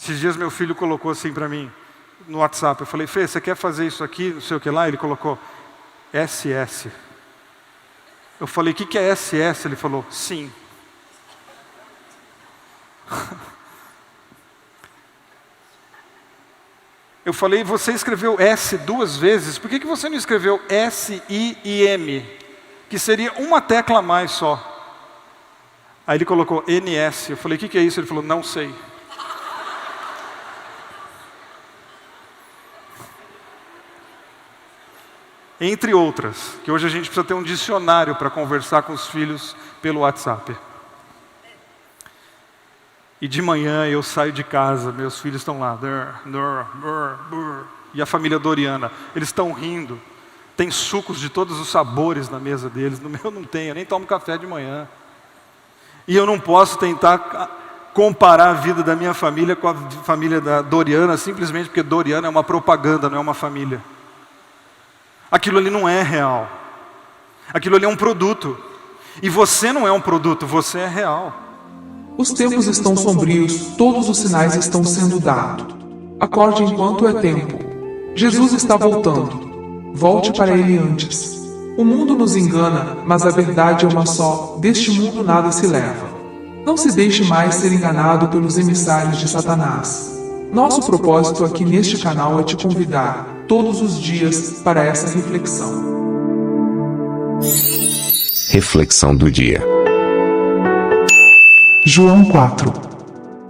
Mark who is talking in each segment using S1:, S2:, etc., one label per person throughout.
S1: Esses dias meu filho colocou assim para mim, no WhatsApp. Eu falei, Fê, você quer fazer isso aqui, não sei o que lá? Ele colocou, SS. Eu falei, o que é SS? Ele falou, sim. Eu falei, você escreveu S 2 vezes, por que você não escreveu S-I-I-M? Que seria uma tecla a mais só. Aí ele colocou NS. Eu falei, o que é isso? Ele falou, não sei. Entre outras, que hoje a gente precisa ter um dicionário para conversar com os filhos pelo WhatsApp. E de manhã eu saio de casa, meus filhos estão lá. E a família Doriana, eles estão rindo. Tem sucos de todos os sabores na mesa deles. No meu não tem, eu nem tomo café de manhã. E eu não posso tentar comparar a vida da minha família com a família da Doriana, simplesmente porque Doriana é uma propaganda, não é uma família. Aquilo ali não é real. Aquilo ali é um produto. E você não é um produto, você é real.
S2: Os tempos estão sombrios, todos os sinais estão sendo dados. Acorde enquanto é tempo. Jesus está voltando. Volte para ele antes. O mundo nos engana, mas a verdade é uma só. Deste mundo nada se leva. Não se deixe mais ser enganado pelos emissários de Satanás. Nosso propósito aqui neste canal é te convidar, todos os dias, para essa reflexão.
S3: Reflexão do dia.
S2: João 4,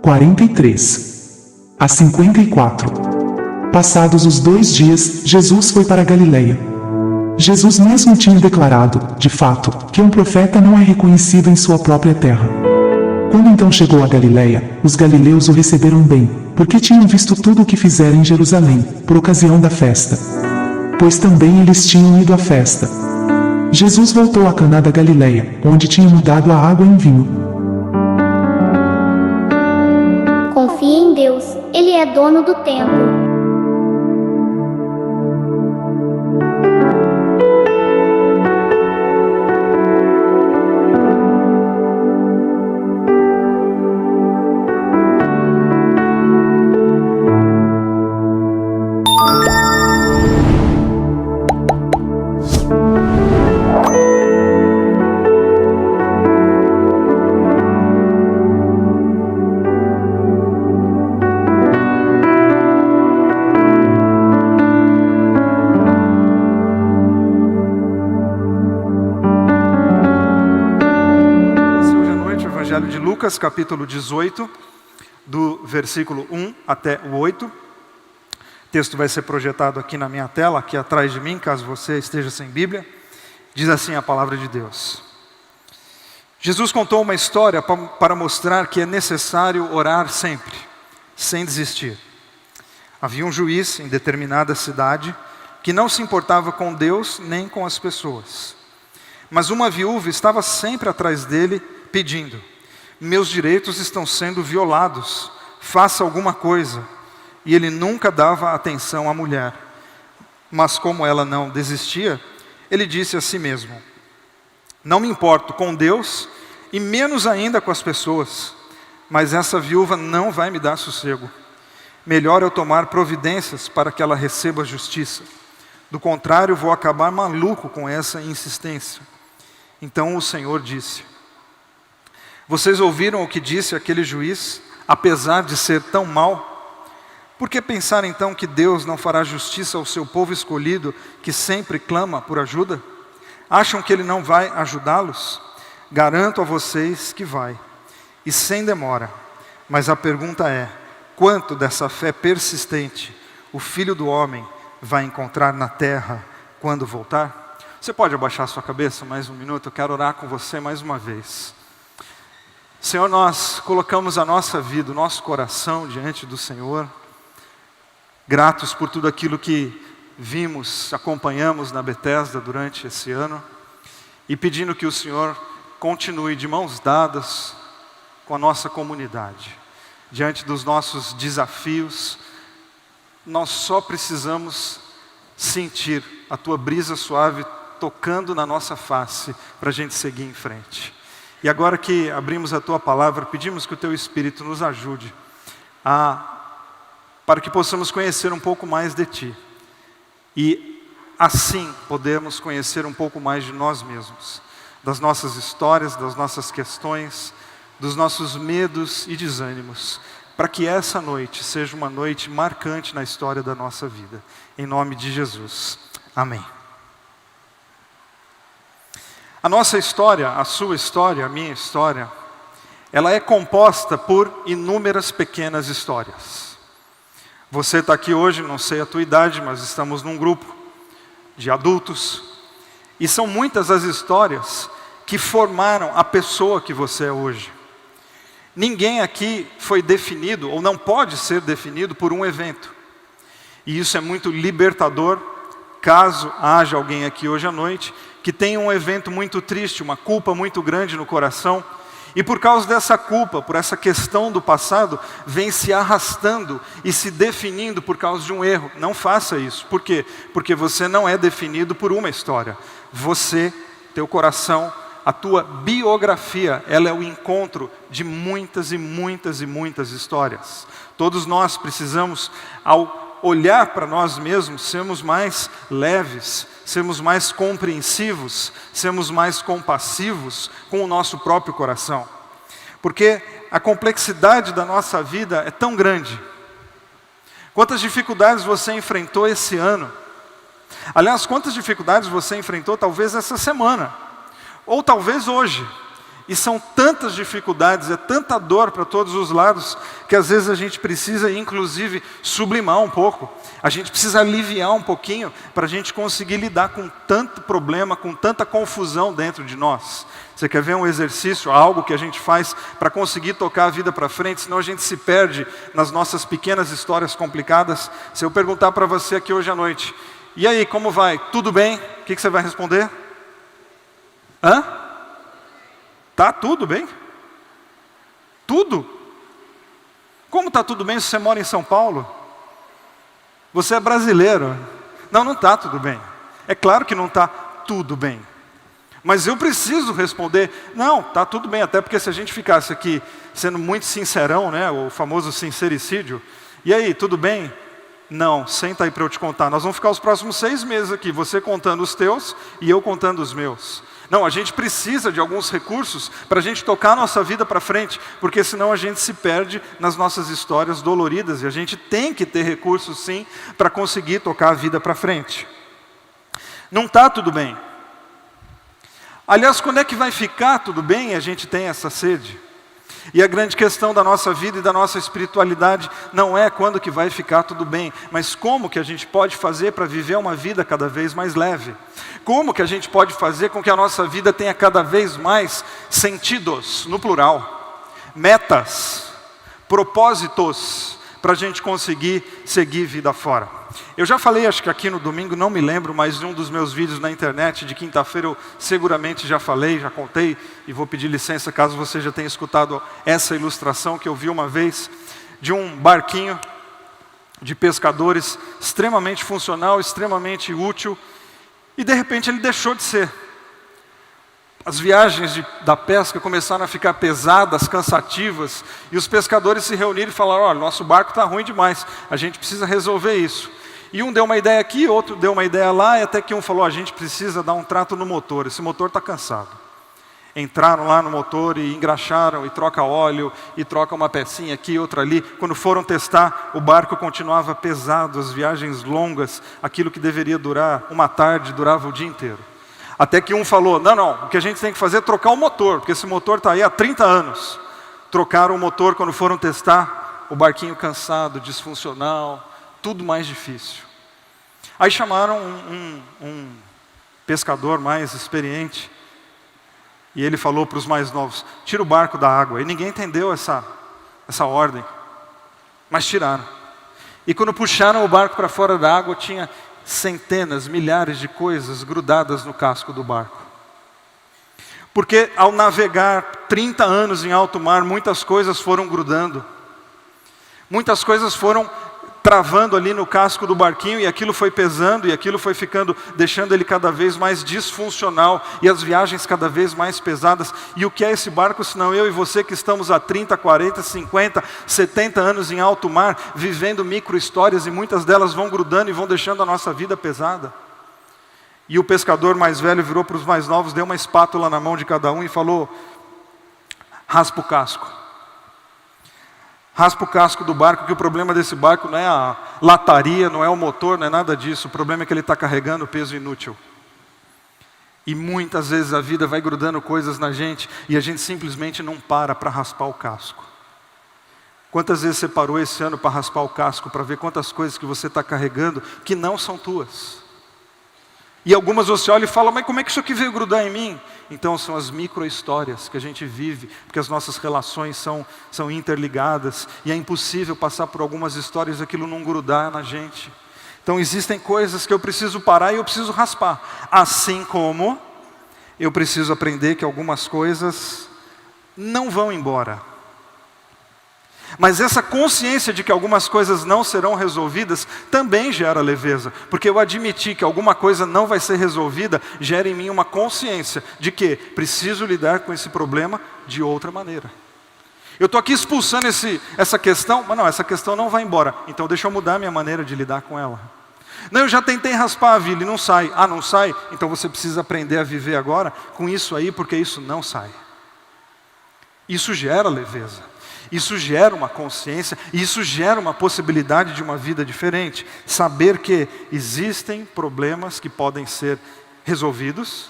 S2: 43 a 54. Passados os 2 dias, Jesus foi para Galileia. Jesus mesmo tinha declarado, de fato, que um profeta não é reconhecido em sua própria terra. Quando então chegou a Galileia, os galileus o receberam bem, porque tinham visto tudo o que fizera em Jerusalém, por ocasião da festa. Pois também eles tinham ido à festa. Jesus voltou a Caná da Galileia, onde tinha mudado a água em vinho.
S4: Confie em Deus, Ele é dono do tempo.
S1: De Lucas, capítulo 18, do versículo 1 até o 8. O texto vai ser projetado aqui na minha tela, aqui atrás de mim, caso você esteja sem Bíblia. Diz assim a palavra de Deus. Jesus contou uma história para mostrar que é necessário orar sempre, sem desistir. Havia um juiz em determinada cidade que não se importava com Deus nem com as pessoas. Mas uma viúva estava sempre atrás dele pedindo: meus direitos estão sendo violados, faça alguma coisa. E ele nunca dava atenção à mulher. Mas como ela não desistia, ele disse a si mesmo: não me importo com Deus e menos ainda com as pessoas, mas essa viúva não vai me dar sossego. Melhor eu tomar providências para que ela receba justiça. Do contrário, vou acabar maluco com essa insistência. Então o Senhor disse: vocês ouviram o que disse aquele juiz, apesar de ser tão mau? Por que pensar então que Deus não fará justiça ao seu povo escolhido, que sempre clama por ajuda? Acham que Ele não vai ajudá-los? Garanto a vocês que vai, e sem demora. Mas a pergunta é: quanto dessa fé persistente o Filho do Homem vai encontrar na terra quando voltar? Você pode abaixar sua cabeça mais um minuto? Eu quero orar com você mais uma vez. Senhor, nós colocamos a nossa vida, o nosso coração diante do Senhor, gratos por tudo aquilo que vimos, acompanhamos na Bethesda durante esse ano, e pedindo que o Senhor continue de mãos dadas com a nossa comunidade. Diante dos nossos desafios, nós só precisamos sentir a Tua brisa suave tocando na nossa face para a gente seguir em frente. E agora que abrimos a Tua palavra, pedimos que o Teu Espírito nos ajude a para que possamos conhecer um pouco mais de Ti. E assim podemos conhecer um pouco mais de nós mesmos, das nossas histórias, das nossas questões, dos nossos medos e desânimos, para que essa noite seja uma noite marcante na história da nossa vida. Em nome de Jesus. Amém. A nossa história, a sua história, a minha história, ela é composta por inúmeras pequenas histórias. Você está aqui hoje, não sei a tua idade, mas estamos num grupo de adultos, e são muitas as histórias que formaram a pessoa que você é hoje. Ninguém aqui foi definido, ou não pode ser definido, por um evento. E isso é muito libertador, caso haja alguém aqui hoje à noite que tenha um evento muito triste, uma culpa muito grande no coração, e por causa dessa culpa, por essa questão do passado, vem se arrastando e se definindo por causa de um erro. Não faça isso. Por quê? Porque você não é definido por uma história. Você, teu coração, a tua biografia, ela é o encontro de muitas e muitas e muitas histórias. Todos nós precisamos, ao olhar para nós mesmos, sermos mais leves, sermos mais compreensivos, sermos mais compassivos com o nosso próprio coração. Porque a complexidade da nossa vida é tão grande. Quantas dificuldades você enfrentou esse ano? Aliás, quantas dificuldades você enfrentou talvez essa semana? Ou talvez hoje. E são tantas dificuldades, é tanta dor para todos os lados, que às vezes a gente precisa, inclusive, sublimar um pouco. A gente precisa aliviar um pouquinho para a gente conseguir lidar com tanto problema, com tanta confusão dentro de nós. Você quer ver um exercício, algo que a gente faz para conseguir tocar a vida para frente, senão a gente se perde nas nossas pequenas histórias complicadas? Se eu perguntar para você aqui hoje à noite, e aí, como vai? Tudo bem? O que você vai responder? Hã? Tá tudo bem? Tudo? Como está tudo bem se você mora em São Paulo? Você é brasileiro? Não, não está tudo bem. É claro que não está tudo bem. Mas eu preciso responder, não, está tudo bem. Até porque se a gente ficasse aqui sendo muito sincerão, né, o famoso sincericídio, e aí, tudo bem? Não, senta aí para eu te contar. Nós vamos ficar os próximos 6 meses aqui, você contando os teus e eu contando os meus. Não, a gente precisa de alguns recursos para a gente tocar a nossa vida para frente, porque senão a gente se perde nas nossas histórias doloridas, e a gente tem que ter recursos sim, para conseguir tocar a vida para frente. Não está tudo bem. Aliás, quando é que vai ficar tudo bem e a gente tem essa sede? E a grande questão da nossa vida e da nossa espiritualidade não é quando que vai ficar tudo bem, mas como que a gente pode fazer para viver uma vida cada vez mais leve. Como que a gente pode fazer com que a nossa vida tenha cada vez mais sentidos, no plural, metas, propósitos, para a gente conseguir seguir vida fora. Eu já falei, acho que aqui no domingo, não me lembro, mas de um dos meus vídeos na internet, de quinta-feira eu seguramente já falei, já contei, e vou pedir licença caso você já tenha escutado essa ilustração que eu vi uma vez, de um barquinho de pescadores, extremamente funcional, extremamente útil, e de repente ele deixou de ser. As viagens da pesca começaram a ficar pesadas, cansativas, e os pescadores se reuniram e falaram, olha, nosso barco está ruim demais, a gente precisa resolver isso. E um deu uma ideia aqui, outro deu uma ideia lá, e até que um falou, a gente precisa dar um trato no motor, esse motor está cansado. Entraram lá no motor e engraxaram, e troca óleo, e troca uma pecinha aqui, outra ali. Quando foram testar, o barco continuava pesado, as viagens longas, aquilo que deveria durar uma tarde, durava o dia inteiro. Até que um falou, não, o que a gente tem que fazer é trocar o motor, porque esse motor está aí há 30 anos. Trocaram o motor quando foram testar, o barquinho cansado, disfuncional, tudo mais difícil. Aí chamaram um pescador mais experiente, e ele falou para os mais novos, tira o barco da água. E ninguém entendeu essa ordem, mas tiraram. E quando puxaram o barco para fora da água, tinha centenas, milhares de coisas grudadas no casco do barco. Porque ao navegar 30 anos em alto mar, muitas coisas foram grudando. Muitas coisas foram travando ali no casco do barquinho, e aquilo foi pesando, e aquilo foi deixando ele cada vez mais disfuncional, e as viagens cada vez mais pesadas. E o que é esse barco, senão eu e você que estamos há 30, 40, 50, 70 anos em alto mar, vivendo micro-histórias, e muitas delas vão grudando e vão deixando a nossa vida pesada. E o pescador mais velho virou para os mais novos, deu uma espátula na mão de cada um e falou: raspa o casco. Raspa o casco do barco, que o problema desse barco não é a lataria, não é o motor, não é nada disso. O problema é que ele está carregando peso inútil. E muitas vezes a vida vai grudando coisas na gente e a gente simplesmente não para raspar o casco. Quantas vezes você parou esse ano para raspar o casco, para ver quantas coisas que você está carregando que não são tuas? E algumas você olha e fala: mas como é que isso aqui veio grudar em mim? Então são as micro-histórias que a gente vive, porque as nossas relações são interligadas, e é impossível passar por algumas histórias e aquilo não grudar na gente. Então existem coisas que eu preciso parar e eu preciso raspar. Assim como eu preciso aprender que algumas coisas não vão embora. Mas essa consciência de que algumas coisas não serão resolvidas também gera leveza. Porque eu admitir que alguma coisa não vai ser resolvida, gera em mim uma consciência de que preciso lidar com esse problema de outra maneira. Eu estou aqui expulsando essa questão, mas não, essa questão não vai embora. Então deixa eu mudar a minha maneira de lidar com ela. Não, eu já tentei raspar a vida e não sai. Ah, não sai? Então você precisa aprender a viver agora com isso aí, porque isso não sai. Isso gera leveza. Isso gera uma consciência, isso gera uma possibilidade de uma vida diferente. Saber que existem problemas que podem ser resolvidos,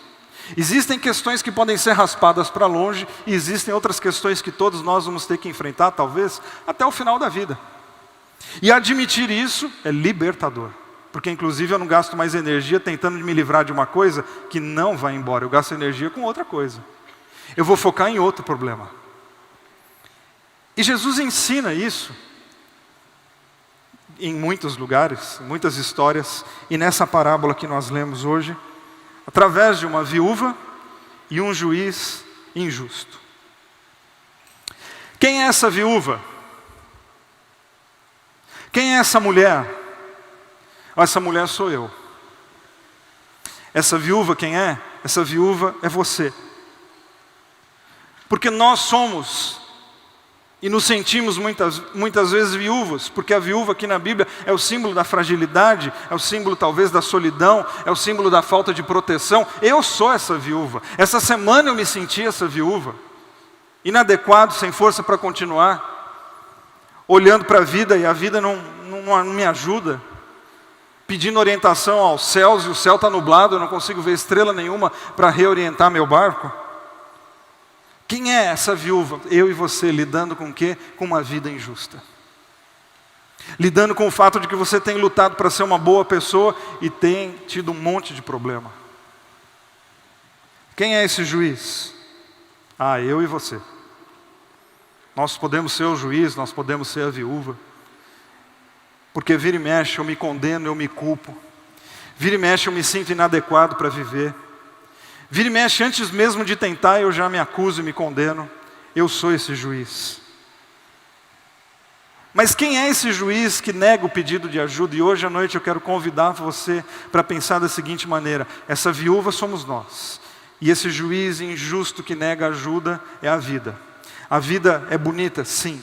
S1: existem questões que podem ser raspadas para longe, e existem outras questões que todos nós vamos ter que enfrentar, talvez, até o final da vida. E admitir isso é libertador. Porque inclusive eu não gasto mais energia tentando me livrar de uma coisa que não vai embora. Eu gasto energia com outra coisa. Eu vou focar em outro problema. E Jesus ensina isso em muitos lugares, em muitas histórias, e nessa parábola que nós lemos hoje, através de uma viúva e um juiz injusto. Quem é essa viúva? Quem é essa mulher? Essa mulher sou eu. Essa viúva quem é? Essa viúva é você. Porque nós somos e nos sentimos muitas vezes viúvos, porque a viúva aqui na Bíblia é o símbolo da fragilidade, é o símbolo talvez da solidão, é o símbolo da falta de proteção. Eu sou essa viúva. Essa semana eu me senti essa viúva, inadequado, sem força para continuar, olhando para a vida e a vida não me ajuda, pedindo orientação aos céus e o céu está nublado, eu não consigo ver estrela nenhuma para reorientar meu barco. Quem é essa viúva? Eu e você, lidando com o quê? Com uma vida injusta. Lidando com o fato de que você tem lutado para ser uma boa pessoa e tem tido um monte de problema. Quem é esse juiz? Ah, eu e você. Nós podemos ser o juiz, nós podemos ser a viúva. Porque vira e mexe, eu me condeno, eu me culpo. Vira e mexe, eu me sinto inadequado para viver. Vira e mexe, antes mesmo de tentar, eu já me acuso e me condeno. Eu sou esse juiz. Mas quem é esse juiz que nega o pedido de ajuda? E hoje à noite eu quero convidar você para pensar da seguinte maneira: essa viúva somos nós. E esse juiz injusto que nega ajuda é a vida. A vida é bonita? Sim.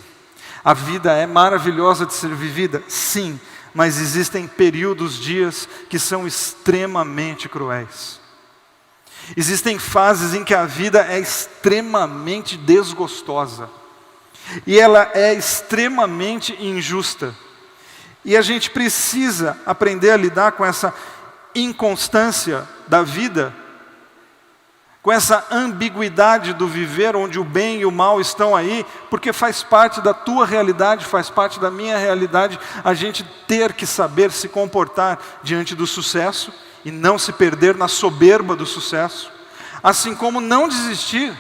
S1: A vida é maravilhosa de ser vivida? Sim. Mas existem períodos, dias, que são extremamente cruéis. Existem fases em que a vida é extremamente desgostosa. E ela é extremamente injusta. E a gente precisa aprender a lidar com essa inconstância da vida, com essa ambiguidade do viver, onde o bem e o mal estão aí, porque faz parte da tua realidade, faz parte da minha realidade, a gente ter que saber se comportar diante do sucesso e não se perder na soberba do sucesso, assim como não desistir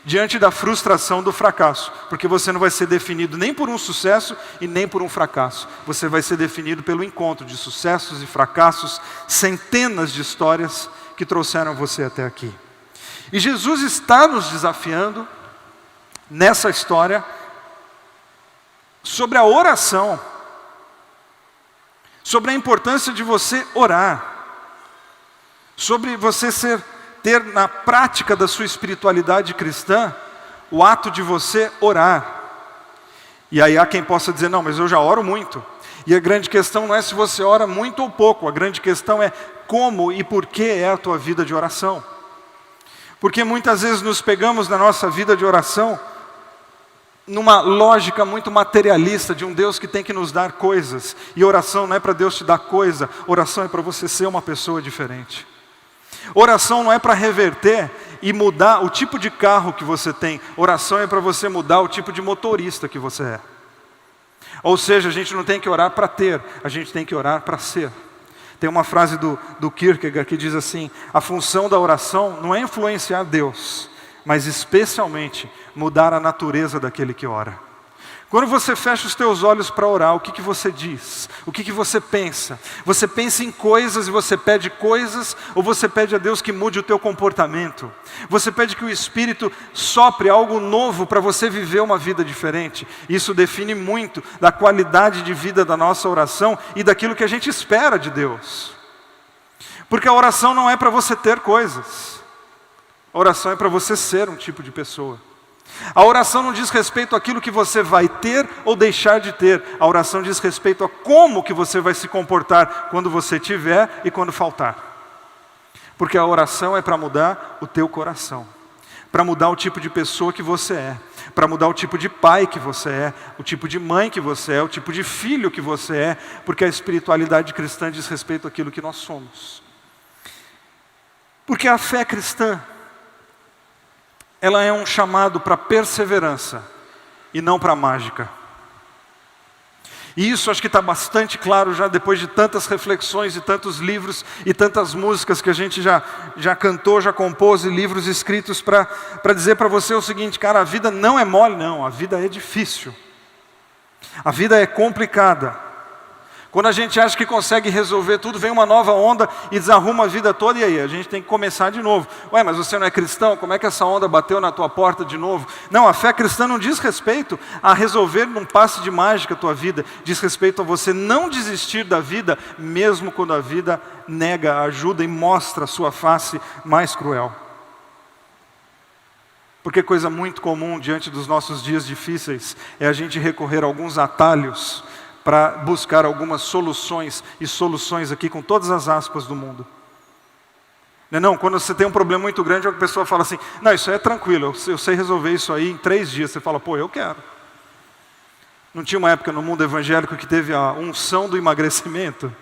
S1: diante da frustração do fracasso, porque você não vai ser definido nem por um sucesso e nem por um fracasso, você vai ser definido pelo encontro de sucessos e fracassos, centenas de histórias que trouxeram você até aqui. E Jesus está nos desafiando nessa história sobre a oração sobre a importância de você orar, sobre você ter na prática da sua espiritualidade cristã, o ato de você orar. E aí há quem possa dizer, não, mas eu já oro muito. E a grande questão não é se você ora muito ou pouco, a grande questão é como e por que é a tua vida de oração. Porque muitas vezes nos pegamos na nossa vida de oração numa lógica muito materialista de um Deus que tem que nos dar coisas. E oração não é para Deus te dar coisa, oração é para você ser uma pessoa diferente. Oração não é para reverter e mudar o tipo de carro que você tem. Oração é para você mudar o tipo de motorista que você é. Ou seja, a gente não tem que orar para ter, a gente tem que orar para ser. Tem uma frase do Kierkegaard que diz assim: a função da oração não é influenciar Deus, mas especialmente mudar a natureza daquele que ora. Quando você fecha os teus olhos para orar, o que você diz? O que você pensa? Você pensa em coisas e você pede coisas? Ou você pede a Deus que mude o teu comportamento? Você pede que o Espírito sopre algo novo para você viver uma vida diferente? Isso define muito da qualidade de vida da nossa oração e daquilo que a gente espera de Deus. Porque a oração não é para você ter coisas. A oração é para você ser um tipo de pessoa. A oração não diz respeito àquilo que você vai ter ou deixar de ter. A oração diz respeito a como que você vai se comportar quando você tiver e quando faltar. Porque a oração é para mudar o teu coração, para mudar o tipo de pessoa que você é, para mudar o tipo de pai que você é, o tipo de mãe que você é, o tipo de filho que você é, porque a espiritualidade cristã diz respeito àquilo que nós somos. Porque a fé cristã, ela é um chamado para perseverança e não para mágica. E isso acho que está bastante claro já depois de tantas reflexões e tantos livros e tantas músicas que a gente já cantou, já compôs, e livros escritos para dizer para você o seguinte: cara, a vida não é mole não, a vida é difícil. A vida é complicada. Quando a gente acha que consegue resolver tudo, vem uma nova onda e desarruma a vida toda, e aí? A gente tem que começar de novo. Ué, mas você não é cristão? Como é que essa onda bateu na tua porta de novo? Não, a fé cristã não diz respeito a resolver num passe de mágica a tua vida. Diz respeito a você não desistir da vida, mesmo quando a vida nega a ajuda e mostra a sua face mais cruel. Porque coisa muito comum diante dos nossos dias difíceis é a gente recorrer a alguns atalhos para buscar algumas soluções, e soluções aqui com todas as aspas do mundo. Não, quando você tem um problema muito grande, a pessoa fala assim, não, isso aí é tranquilo, eu sei resolver isso aí em 3 dias. Você fala, pô, eu quero. Não tinha uma época no mundo evangélico que teve a unção do emagrecimento?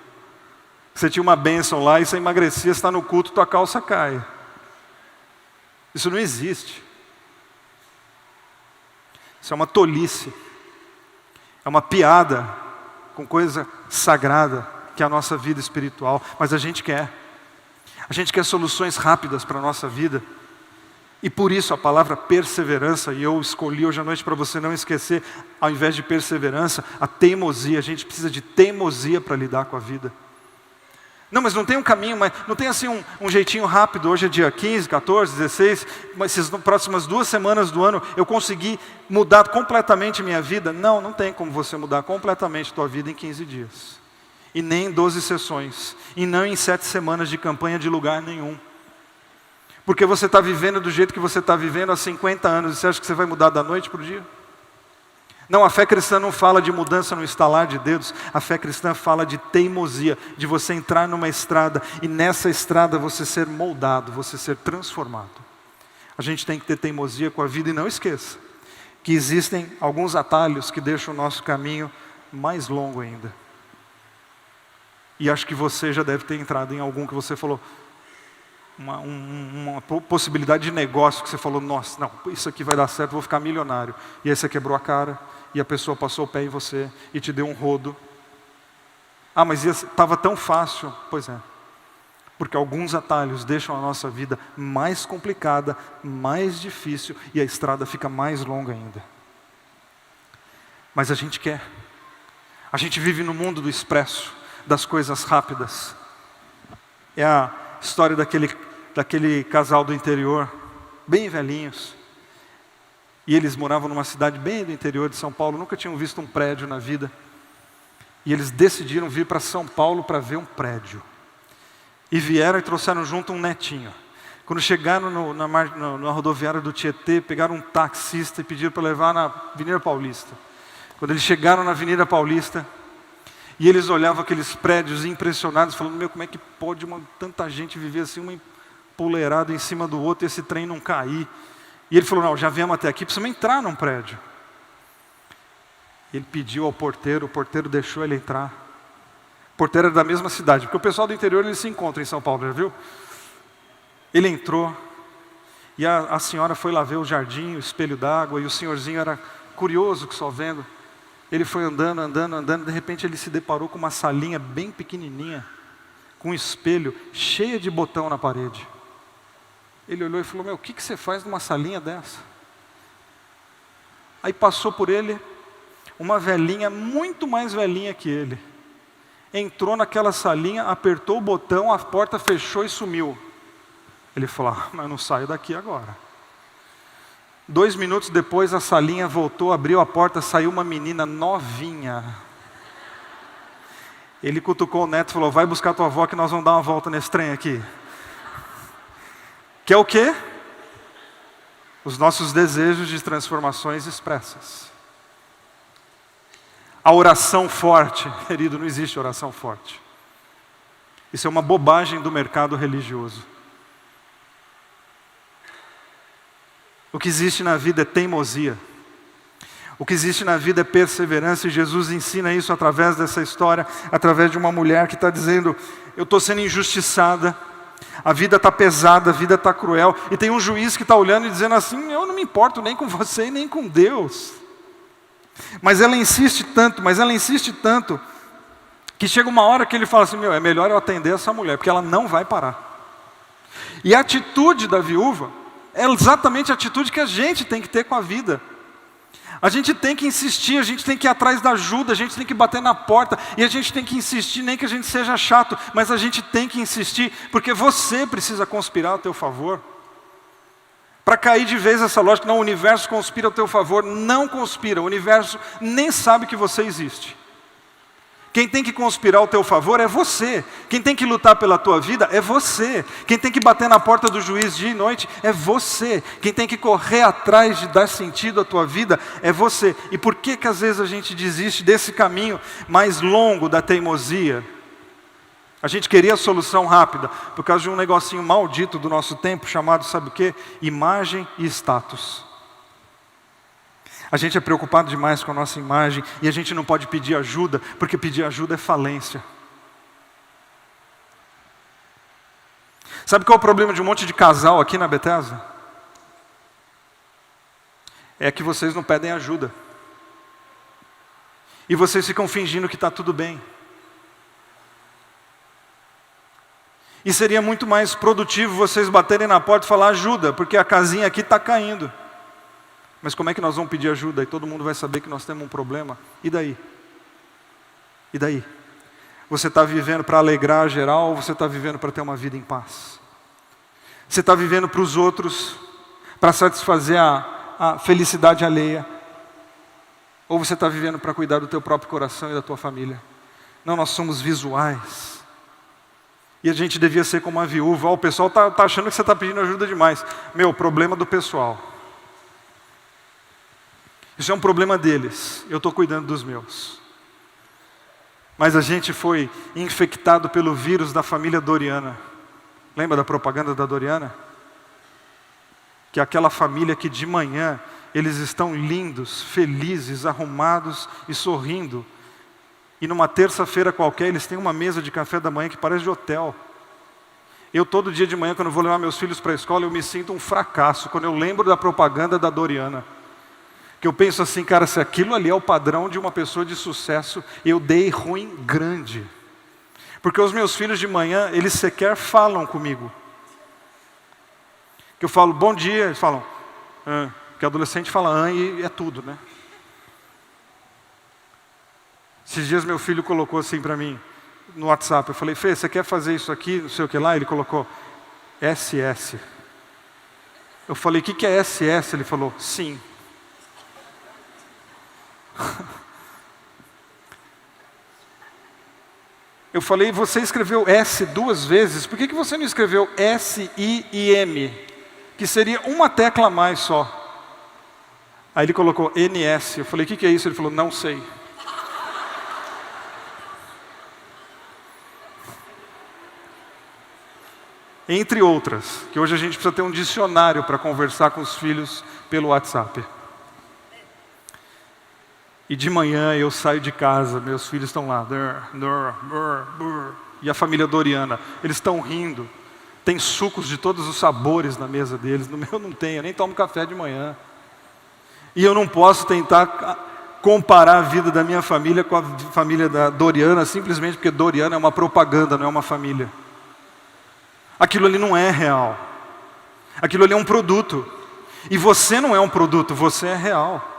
S1: Você tinha uma bênção lá e você emagrecia, você está no culto, tua calça cai. Isso não existe. Isso é uma tolice. É uma piada com coisa sagrada, que é a nossa vida espiritual. Mas a gente quer soluções rápidas para a nossa vida. E por isso a palavra perseverança, e eu escolhi hoje à noite para você não esquecer, ao invés de perseverança, a teimosia. A gente precisa de teimosia para lidar com a vida. Não, mas não tem um caminho, mas não tem assim um jeitinho rápido. Hoje é dia 15, 14, 16, mas essas próximas 2 semanas do ano eu consegui mudar completamente minha vida. Não, não tem como você mudar completamente a tua vida em 15 dias. E nem em 12 sessões. E não em 7 semanas de campanha de lugar nenhum. Porque você está vivendo do jeito que você está vivendo há 50 anos. E você acha que você vai mudar da noite para o dia? Não, a fé cristã não fala de mudança no estalar de dedos. A fé cristã fala de teimosia, de você entrar numa estrada e nessa estrada você ser moldado, você ser transformado. A gente tem que ter teimosia com a vida e não esqueça que existem alguns atalhos que deixam o nosso caminho mais longo ainda. E acho que você já deve ter entrado em algum que você falou, uma possibilidade de negócio que você falou, nossa, não, isso aqui vai dar certo, vou ficar milionário. E aí você quebrou a cara. E a pessoa passou o pé em você e te deu um rodo. Ah, mas estava tão fácil. Pois é. Porque alguns atalhos deixam a nossa vida mais complicada, mais difícil, e a estrada fica mais longa ainda. Mas a gente quer. A gente vive no mundo do expresso, das coisas rápidas. É a história daquele casal do interior, bem velhinhos. E eles moravam numa cidade bem do interior de São Paulo, nunca tinham visto um prédio na vida. E eles decidiram vir para São Paulo para ver um prédio. E vieram e trouxeram junto um netinho. Quando chegaram na rodoviária do Tietê, pegaram um taxista e pediram para levar na Avenida Paulista. Quando eles chegaram na Avenida Paulista, e eles olhavam aqueles prédios impressionados, falando, meu, como é que pode tanta gente viver assim, uma empoleirada em cima do outro, e esse trem não cair? E ele falou, não, já viemos até aqui, precisamos entrar num prédio. Ele pediu ao porteiro, o porteiro deixou ele entrar. O porteiro era da mesma cidade, porque o pessoal do interior ele se encontra em São Paulo, já viu? Ele entrou, e a senhora foi lá ver o jardim, o espelho d'água, e o senhorzinho era curioso que só vendo. Ele foi andando, de repente ele se deparou com uma salinha bem pequenininha, com um espelho, cheia de botão na parede. Ele olhou e falou, meu, o que você faz numa salinha dessa? Aí passou por ele uma velhinha, muito mais velhinha que ele. Entrou naquela salinha, apertou o botão, a porta fechou e sumiu. Ele falou, mas eu não saio daqui agora. 2 minutos depois a salinha voltou, abriu a porta, saiu uma menina novinha. Ele cutucou o neto e falou, vai buscar tua avó que nós vamos dar uma volta nesse trem aqui. Que é o quê? Os nossos desejos de transformações expressas. A oração forte, querido, não existe oração forte. Isso é uma bobagem do mercado religioso. O que existe na vida é teimosia. O que existe na vida é perseverança, e Jesus ensina isso através dessa história, através de uma mulher que está dizendo, eu estou sendo injustiçada, a vida está pesada, a vida está cruel, e tem um juiz que está olhando e dizendo assim, eu não me importo nem com você e nem com Deus. Mas ela insiste tanto, que chega uma hora que ele fala assim, meu, é melhor eu atender essa mulher, porque ela não vai parar. E a atitude da viúva é exatamente a atitude que a gente tem que ter com a vida. A gente tem que insistir, a gente tem que ir atrás da ajuda, a gente tem que bater na porta, e a gente tem que insistir, nem que a gente seja chato, mas a gente tem que insistir, porque você precisa conspirar a teu favor. Para cair de vez essa lógica, não, o universo conspira ao teu favor, não conspira, o universo nem sabe que você existe. Quem tem que conspirar ao teu favor é você. Quem tem que lutar pela tua vida é você. Quem tem que bater na porta do juiz dia e noite é você. Quem tem que correr atrás de dar sentido à tua vida é você. E por que às vezes a gente desiste desse caminho mais longo da teimosia? A gente queria a solução rápida, por causa de um negocinho maldito do nosso tempo, chamado, sabe o quê? Imagem e status. A gente é preocupado demais com a nossa imagem, e a gente não pode pedir ajuda, porque pedir ajuda é falência. Sabe qual é o problema de um monte de casal aqui na Bethesda? É que vocês não pedem ajuda. E vocês ficam fingindo que está tudo bem. E seria muito mais produtivo vocês baterem na porta e falar ajuda, porque a casinha aqui está caindo. Mas como é que nós vamos pedir ajuda? E todo mundo vai saber que nós temos um problema. E daí? E daí? Você está vivendo para alegrar geral, ou você está vivendo para ter uma vida em paz? Você está vivendo para os outros, para satisfazer a felicidade alheia? Ou você está vivendo para cuidar do teu próprio coração e da tua família? Não, nós somos visuais. E a gente devia ser como uma viúva. O pessoal está achando que você está pedindo ajuda demais. Meu, problema do pessoal. Isso é um problema deles, eu estou cuidando dos meus. Mas a gente foi infectado pelo vírus da família Doriana. Lembra da propaganda da Doriana? Que é aquela família que de manhã eles estão lindos, felizes, arrumados e sorrindo. E numa terça-feira qualquer eles têm uma mesa de café da manhã que parece de hotel. Eu todo dia de manhã, quando eu vou levar meus filhos para a escola, eu me sinto um fracasso quando eu lembro da propaganda da Doriana. Que eu penso assim, cara, se aquilo ali é o padrão de uma pessoa de sucesso, eu dei ruim grande. Porque os meus filhos de manhã, eles sequer falam comigo. Que eu falo, bom dia, eles falam, porque adolescente fala e é tudo, né? Esses dias meu filho colocou assim para mim, no WhatsApp, eu falei, Fê, você quer fazer isso aqui, não sei o que lá? Ele colocou, SS. Eu falei, o que é SS? Ele falou, sim. Eu falei, você escreveu S 2 vezes, por que você não escreveu S-I-I-M? Que seria uma tecla a mais só. Aí ele colocou NS. Eu falei, o que é isso? Ele falou, não sei. Entre outras, que hoje a gente precisa ter um dicionário para conversar com os filhos pelo WhatsApp. E de manhã eu saio de casa, meus filhos estão lá. E a família Doriana, eles estão rindo. Tem sucos de todos os sabores na mesa deles. No meu não tem, eu nem tomo café de manhã. E eu não posso tentar comparar a vida da minha família com a família da Doriana, simplesmente porque Doriana é uma propaganda, não é uma família. Aquilo ali não é real. Aquilo ali é um produto. E você não é um produto, você é real.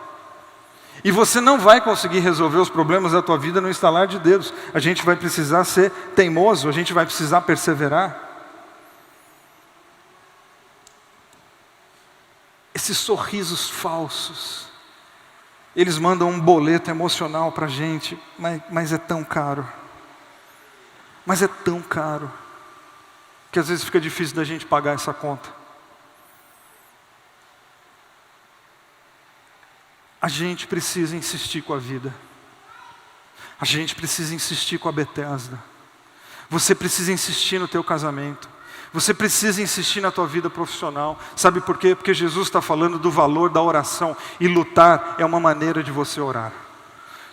S1: E você não vai conseguir resolver os problemas da tua vida no estalar de dedos. A gente vai precisar ser teimoso, a gente vai precisar perseverar. Esses sorrisos falsos, eles mandam um boleto emocional para a gente, mas é tão caro. Mas é tão caro, que às vezes fica difícil da gente pagar essa conta. A gente precisa insistir com a vida. A gente precisa insistir com a Betesda. Você precisa insistir no teu casamento. Você precisa insistir na tua vida profissional. Sabe por quê? Porque Jesus está falando do valor da oração. E lutar é uma maneira de você orar.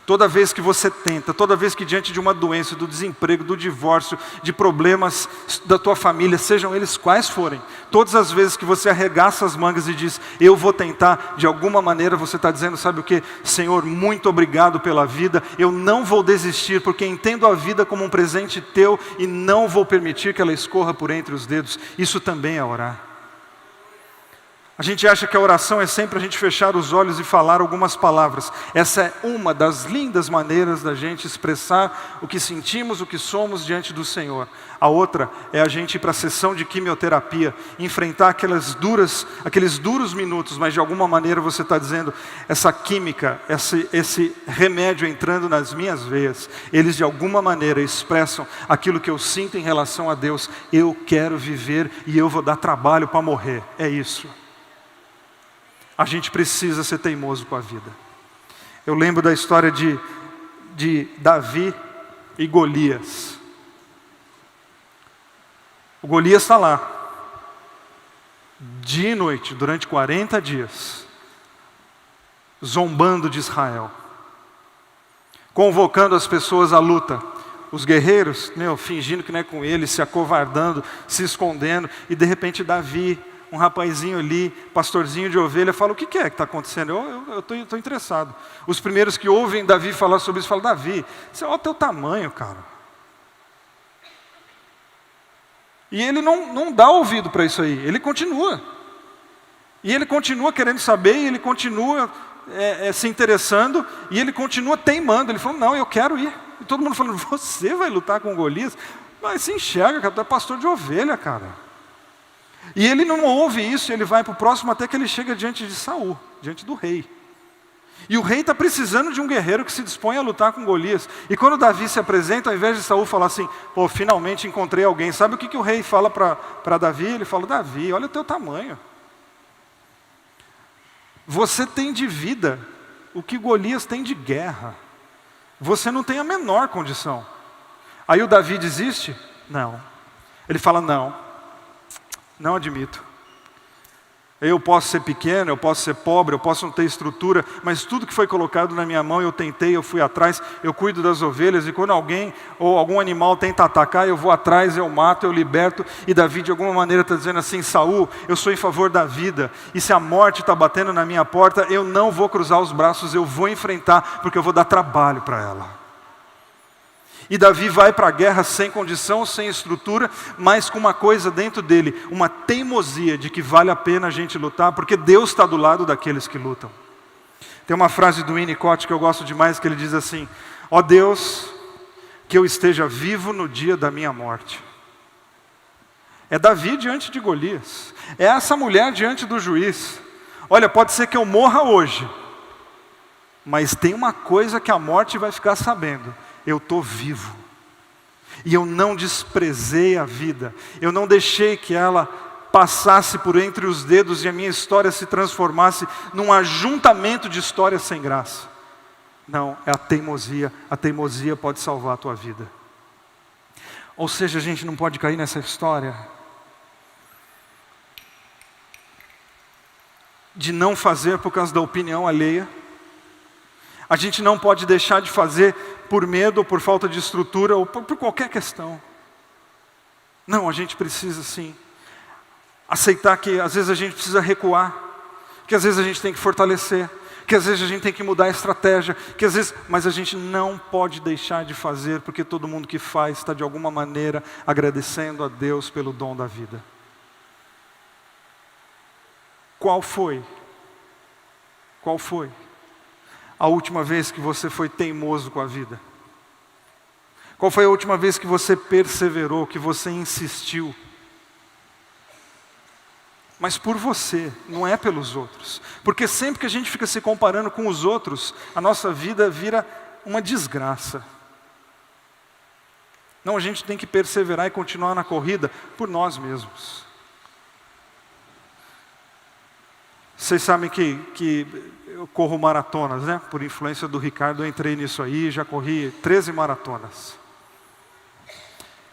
S1: Toda vez que você tenta, toda vez que diante de uma doença, do desemprego, do divórcio, de problemas da tua família, sejam eles quais forem, todas as vezes que você arregaça as mangas e diz, eu vou tentar, de alguma maneira você está dizendo, sabe o que? Senhor, muito obrigado pela vida, eu não vou desistir, porque entendo a vida como um presente teu e não vou permitir que ela escorra por entre os dedos. Isso também é orar. A gente acha que a oração é sempre a gente fechar os olhos e falar algumas palavras. Essa é uma das lindas maneiras da gente expressar o que sentimos, o que somos diante do Senhor. A outra é a gente ir para a sessão de quimioterapia, enfrentar aqueles duros minutos, mas de alguma maneira você está dizendo, essa química, esse remédio entrando nas minhas veias, eles de alguma maneira expressam aquilo que eu sinto em relação a Deus. Eu quero viver e eu vou dar trabalho para morrer. É isso. A gente precisa ser teimoso com a vida. Eu lembro da história de Davi e Golias. O Golias está lá, dia e noite, durante 40 dias, zombando de Israel, convocando as pessoas à luta. Os guerreiros, fingindo que não é com ele, se acovardando, se escondendo, e de repente Davi, um rapazinho ali, pastorzinho de ovelha, fala, o que é que está acontecendo? Eu estou interessado. Os primeiros que ouvem Davi falar sobre isso, falam, Davi, olha o teu tamanho, cara. E ele não dá ouvido para isso aí, ele continua. E ele continua querendo saber, e ele continua se interessando, e ele continua teimando. Ele falou, não, eu quero ir. E todo mundo falando, você vai lutar com Golias? Mas se enxerga, cara, tu é pastor de ovelha, cara. E ele não ouve isso, ele vai para o próximo até que ele chega diante de Saul, diante do rei. E o rei está precisando de um guerreiro que se dispõe a lutar com Golias. E quando Davi se apresenta, ao invés de Saul falar assim, pô, finalmente encontrei alguém. Sabe o que o rei fala para Davi? Ele fala, Davi, olha o teu tamanho. Você tem de vida o que Golias tem de guerra. Você não tem a menor condição. Aí o Davi desiste? Não. Ele fala, não admito. Eu posso ser pequeno, eu posso ser pobre, eu posso não ter estrutura, mas tudo que foi colocado na minha mão, eu tentei, eu fui atrás, eu cuido das ovelhas, e quando alguém ou algum animal tenta atacar, eu vou atrás, eu mato, eu liberto. E Davi de alguma maneira está dizendo assim, Saul, eu sou em favor da vida, e se a morte está batendo na minha porta, eu não vou cruzar os braços, eu vou enfrentar, porque eu vou dar trabalho para ela. E Davi vai para a guerra sem condição, sem estrutura, mas com uma coisa dentro dele, uma teimosia de que vale a pena a gente lutar, porque Deus está do lado daqueles que lutam. Tem uma frase do Winnicott que eu gosto demais, que ele diz assim, ó Deus, que eu esteja vivo no dia da minha morte. É Davi diante de Golias, é essa mulher diante do juiz. Olha, pode ser que eu morra hoje, mas tem uma coisa que a morte vai ficar sabendo. Eu estou vivo. E eu não desprezei a vida. Eu não deixei que ela passasse por entre os dedos e a minha história se transformasse num ajuntamento de histórias sem graça. Não, é a teimosia. A teimosia pode salvar a tua vida. Ou seja, a gente não pode cair nessa história de não fazer por causa da opinião alheia. A gente não pode deixar de fazer por medo, ou por falta de estrutura, ou por qualquer questão. Não, a gente precisa sim aceitar que às vezes a gente precisa recuar, que às vezes a gente tem que fortalecer, que às vezes a gente tem que mudar a estratégia, que às vezes, mas a gente não pode deixar de fazer, porque todo mundo que faz está de alguma maneira agradecendo a Deus pelo dom da vida. Qual foi a última vez que você foi teimoso com a vida? Qual foi a última vez que você perseverou, que você insistiu? Mas por você, não é pelos outros. Porque sempre que a gente fica se comparando com os outros, a nossa vida vira uma desgraça. Não, a gente tem que perseverar e continuar na corrida por nós mesmos. Vocês sabem que eu corro maratonas, né? Por influência do Ricardo, eu entrei nisso aí, já corri 13 maratonas.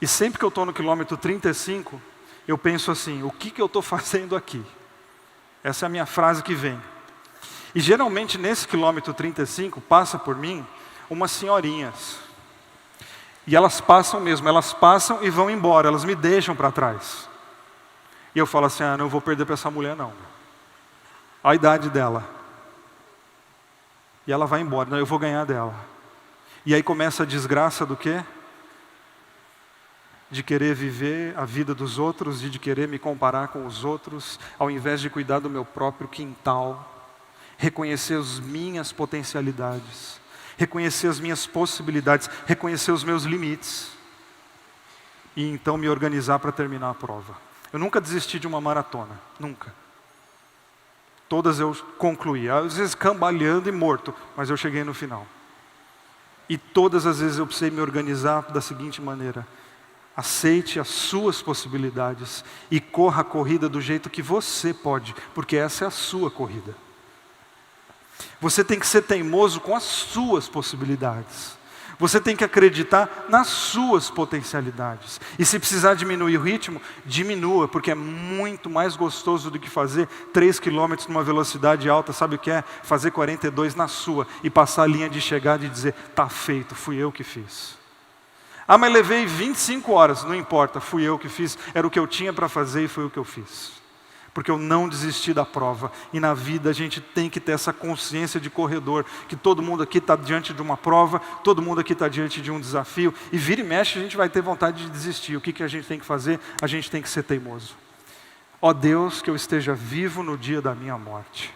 S1: E sempre que eu estou no quilômetro 35, eu penso assim, o que eu estou fazendo aqui? Essa é a minha frase que vem. E geralmente nesse quilômetro 35, passa por mim umas senhorinhas. E elas passam mesmo, elas passam e vão embora, elas me deixam para trás. E eu falo assim, não vou perder para essa mulher não. A idade dela. E ela vai embora, não, eu vou ganhar dela. E aí começa a desgraça do quê? De querer viver a vida dos outros e de querer me comparar com os outros, ao invés de cuidar do meu próprio quintal, reconhecer as minhas potencialidades, reconhecer as minhas possibilidades, reconhecer os meus limites, e então me organizar para terminar a prova. Eu nunca desisti de uma maratona, nunca. Todas eu concluí, às vezes cambaleando e morto, mas eu cheguei no final. E todas as vezes eu precisei me organizar da seguinte maneira: aceite as suas possibilidades e corra a corrida do jeito que você pode, porque essa é a sua corrida. Você tem que ser teimoso com as suas possibilidades. Você tem que acreditar nas suas potencialidades. E se precisar diminuir o ritmo, diminua, porque é muito mais gostoso do que fazer 3 km numa velocidade alta. Sabe o que é? Fazer 42 na sua e passar a linha de chegada e dizer, tá feito, fui eu que fiz. Ah, mas levei 25 horas, não importa, fui eu que fiz, era o que eu tinha para fazer e foi o que eu fiz. Porque eu não desisti da prova. E na vida a gente tem que ter essa consciência de corredor, que todo mundo aqui está diante de uma prova, todo mundo aqui está diante de um desafio, e vira e mexe a gente vai ter vontade de desistir. O que a gente tem que fazer? A gente tem que ser teimoso. Ó Deus, que eu esteja vivo no dia da minha morte.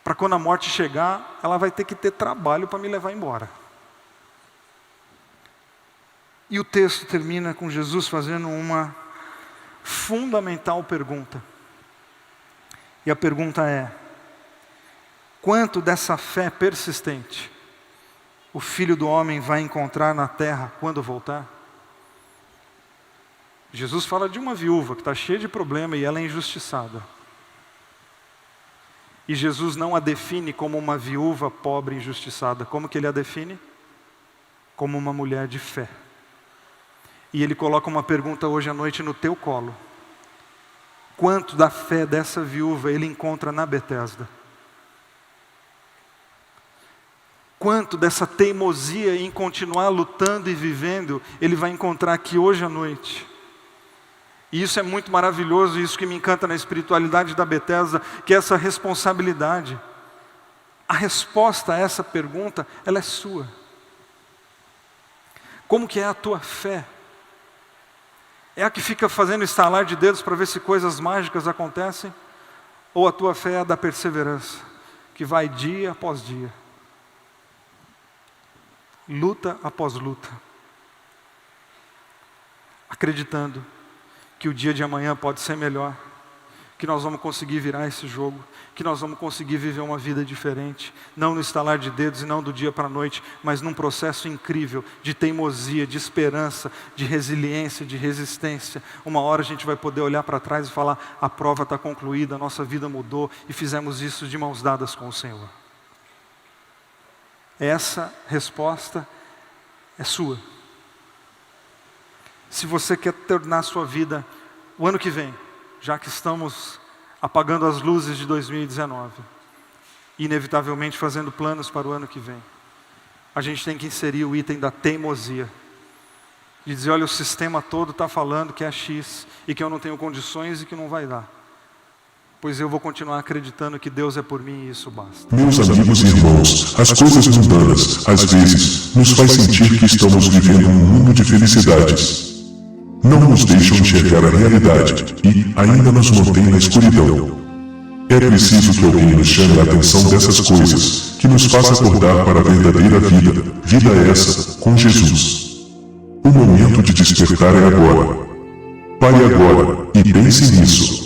S1: Para quando a morte chegar, ela vai ter que ter trabalho para me levar embora. E o texto termina com Jesus fazendo uma fundamental pergunta. E a pergunta é: quanto dessa fé persistente o Filho do Homem vai encontrar na terra quando voltar? Jesus fala de uma viúva que está cheia de problema e ela é injustiçada. E Jesus não a define como uma viúva pobre e injustiçada. Como que ele a define? Como uma mulher de fé. E ele coloca uma pergunta hoje à noite no teu colo. Quanto da fé dessa viúva ele encontra na Betesda? Quanto dessa teimosia em continuar lutando e vivendo, ele vai encontrar aqui hoje à noite? E isso é muito maravilhoso, isso que me encanta na espiritualidade da Betesda, que é essa responsabilidade. A resposta a essa pergunta, ela é sua. Como que é a tua fé? É a que fica fazendo estalar de dedos para ver se coisas mágicas acontecem? Ou a tua fé é a da perseverança, que vai dia após dia, luta após luta, acreditando que o dia de amanhã pode ser melhor, que nós vamos conseguir virar esse jogo, que nós vamos conseguir viver uma vida diferente, não no estalar de dedos e não do dia para a noite, mas num processo incrível de teimosia, de esperança, de resiliência, de resistência. Uma hora a gente vai poder olhar para trás e falar, a prova está concluída, a nossa vida mudou e fizemos isso de mãos dadas com o Senhor. Essa resposta é sua. Se você quer tornar a sua vida, o ano que vem, já que estamos apagando as luzes de 2019, inevitavelmente fazendo planos para o ano que vem, a gente tem que inserir o item da teimosia, de dizer, olha, o sistema todo está falando que é X, e que eu não tenho condições e que não vai dar. Pois eu vou continuar acreditando que Deus é por mim e isso basta.
S5: Meus amigos e irmãos, as coisas mundanas, às vezes, nos faz sentir que estamos vivendo um mundo de felicidades. Não nos deixam enxergar a realidade e ainda nos mantém na escuridão. É preciso que alguém nos chame a atenção dessas coisas, que nos faça acordar para a verdadeira vida, vida essa, com Jesus. O momento de despertar é agora. Pare agora e pense nisso.